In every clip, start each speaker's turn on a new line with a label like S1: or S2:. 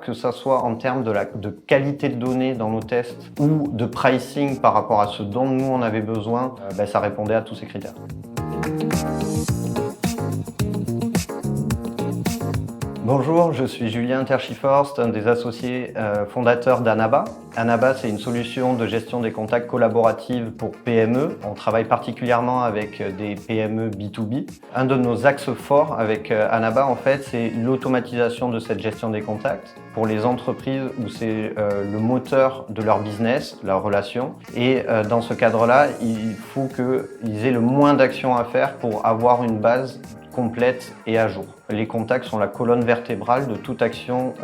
S1: que ça soit en termes de qualité de données dans nos tests ou de pricing par rapport à ce dont nous on avait besoin, ça répondait à tous ces critères. Bonjour, je suis Julien Terchiforst, un des associés fondateurs d'Anaba. Anaba, c'est une solution de gestion des contacts collaborative pour PME. On travaille particulièrement avec des PME B2B. Un de nos axes forts avec Anaba, en fait, c'est l'automatisation de cette gestion des contacts pour les entreprises où c'est le moteur de leur business, leur relation. Et dans ce cadre-là, il faut qu'ils aient le moins d'actions à faire pour avoir une base complète et à jour. Les contacts sont la colonne vertébrale de toute action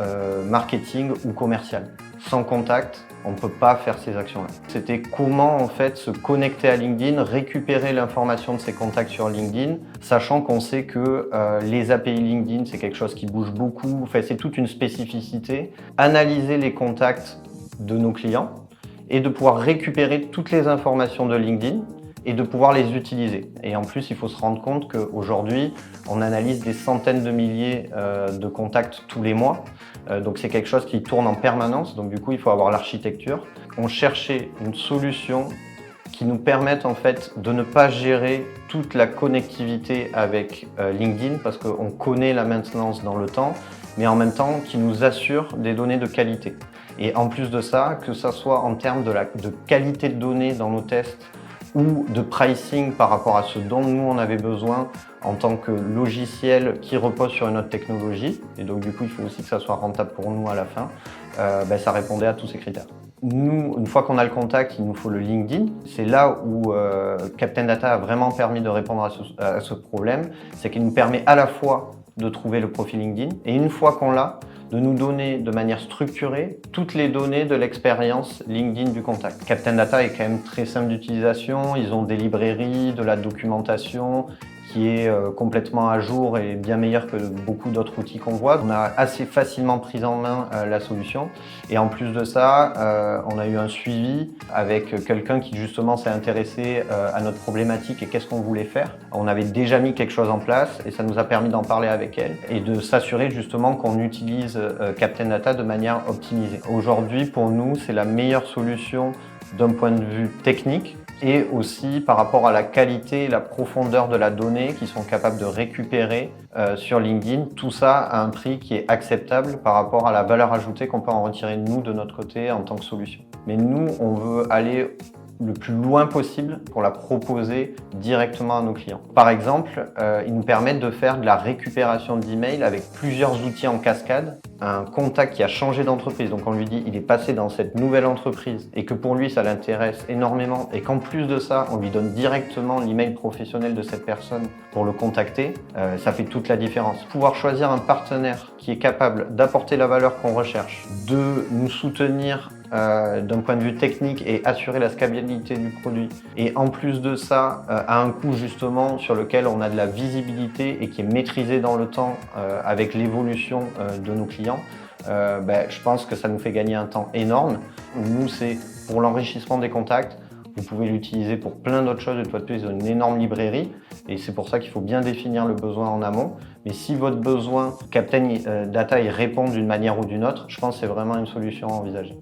S1: marketing ou commerciale. Sans contact, on ne peut pas faire ces actions-là. C'était comment en fait se connecter à LinkedIn, récupérer l'information de ces contacts sur LinkedIn, sachant qu'on sait que les API LinkedIn, c'est quelque chose qui bouge beaucoup, enfin, c'est toute une spécificité. Analyser les contacts de nos clients et de pouvoir récupérer toutes les informations de LinkedIn et de pouvoir les utiliser. Et en plus, il faut se rendre compte qu'aujourd'hui, on analyse des centaines de milliers de contacts tous les mois. Donc c'est quelque chose qui tourne en permanence. Donc du coup, il faut avoir l'architecture. On cherchait une solution qui nous permette en fait de ne pas gérer toute la connectivité avec LinkedIn parce qu'on connaît la maintenance dans le temps, mais en même temps qui nous assure des données de qualité. Et en plus de ça, que ça soit en termes de qualité de données dans nos tests, ou de pricing par rapport à ce dont nous on avait besoin en tant que logiciel qui repose sur une autre technologie. Et donc du coup, il faut aussi que ça soit rentable pour nous à la fin. Ça répondait à tous ces critères. Nous, une fois qu'on a le contact, il nous faut le LinkedIn. C'est là où Captain Data a vraiment permis de répondre à ce problème. C'est qu'il nous permet à la fois de trouver le profil LinkedIn et une fois qu'on l'a, de nous donner de manière structurée toutes les données de l'expérience LinkedIn du contact. Captain Data est quand même très simple d'utilisation, ils ont des librairies, de la documentation qui est complètement à jour et bien meilleure que beaucoup d'autres outils qu'on voit. On a assez facilement pris en main la solution et en plus de ça, on a eu un suivi avec quelqu'un qui justement s'est intéressé à notre problématique et qu'est-ce qu'on voulait faire. On avait déjà mis quelque chose en place et ça nous a permis d'en parler avec elle et de s'assurer justement qu'on utilise Captain Data de manière optimisée. Aujourd'hui, pour nous, c'est la meilleure solution d'un point de vue technique et aussi par rapport à la qualité et la profondeur de la donnée qu'ils sont capables de récupérer sur LinkedIn. Tout ça à un prix qui est acceptable par rapport à la valeur ajoutée qu'on peut en retirer nous de notre côté en tant que solution. Mais nous, on veut aller le plus loin possible pour la proposer directement à nos clients. Par exemple, ils nous permettent de faire de la récupération d'emails avec plusieurs outils en cascade. Un contact qui a changé d'entreprise, donc on lui dit il est passé dans cette nouvelle entreprise et que pour lui ça l'intéresse énormément et qu'en plus de ça on lui donne directement l'email professionnel de cette personne pour le contacter, ça fait toute la différence. Pouvoir choisir un partenaire qui est capable d'apporter la valeur qu'on recherche, de nous soutenir d'un point de vue technique et assurer la scalabilité du produit. Et en plus de ça, à un coût justement sur lequel on a de la visibilité et qui est maîtrisé dans le temps avec l'évolution de nos clients, je pense que ça nous fait gagner un temps énorme. Nous, c'est pour l'enrichissement des contacts. Vous pouvez l'utiliser pour plein d'autres choses. Une fois de plus, ils ont une énorme librairie et c'est pour ça qu'il faut bien définir le besoin en amont. Mais si votre besoin Captain Data y répond d'une manière ou d'une autre, je pense que c'est vraiment une solution à envisager.